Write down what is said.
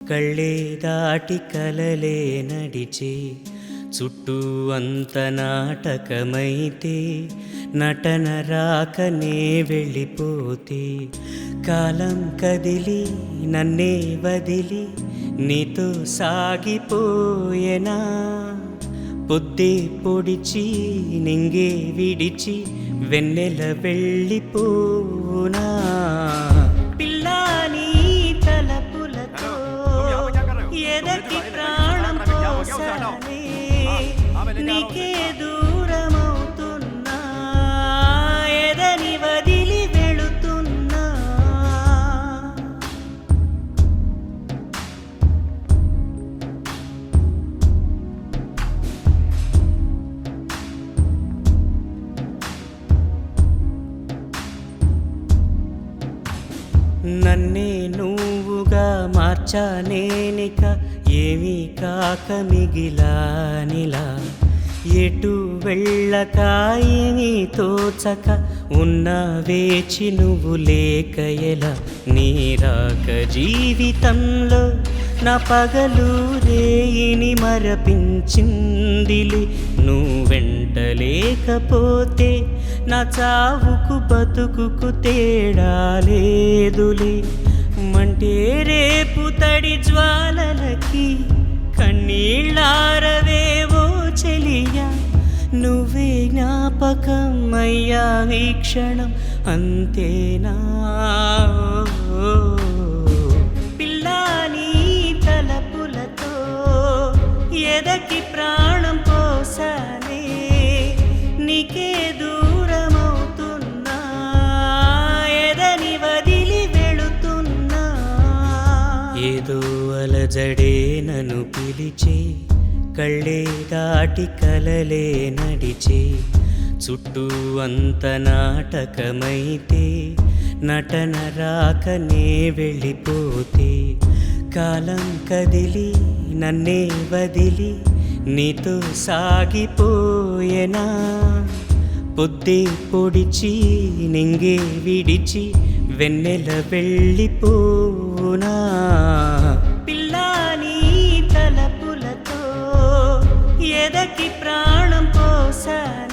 కళ్ళే దాటి కలలే నడిచే చుట్టూ అంత నాటకమైతే నటన రాకనే వెళ్ళిపోతే కాలం కదిలి నన్నే వదిలి నీతో సాగిపోయేనా పొద్దే పొడిచి నింగే విడిచి వెన్నెల వెళ్ళిపోనా పిల్లాని తలపులతో ఎదకి ప్రాణం పోసానే నీకే దూరమవుతున్నా ఎదని వదిలి వెళుతున్నా నన్నే నువ్వుగా మార్చానేనిక ఏమీ కాక మిగిలానిలా ఎటు వెళ్ళక ఏమీ తోచక ఉన్న వేచి నువ్వు లేక ఎలా నీరాక జీవితంలో నా పగలు రేయిని మరపించిందిలే నువ్వెంట లేకపోతే నా చావుకు బతుకుకు తేడా లేదులే మంటే రేపు తడి జ్వాలలకి కన్నీళ్ళారవేవో చెలియా నువ్వే జ్ఞాపకం అయ్యా వీక్షణం అంతేనా పిల్లాని తలపులతో ఎదకి ప్రాణం పోసానే నీకే దూరమవుతున్నా ఎదని వదిలి వెళుతున్నా ఏదో అలజడే నన్ను పిలిచే కళ్ళే దాటి కలలే నడిచే చుట్టూ అంత నాటకమైతే నటన రాకనే వెళ్ళిపోతే కాలం కదిలి నన్నే వదిలి నీతో సాగిపోయేనా పొద్దే పొడిచి నింగే విడిచి వెన్నెల వెళ్ళిపోనా పిల్లాని తలపులతో ఎదకి ప్రాణం పోసానే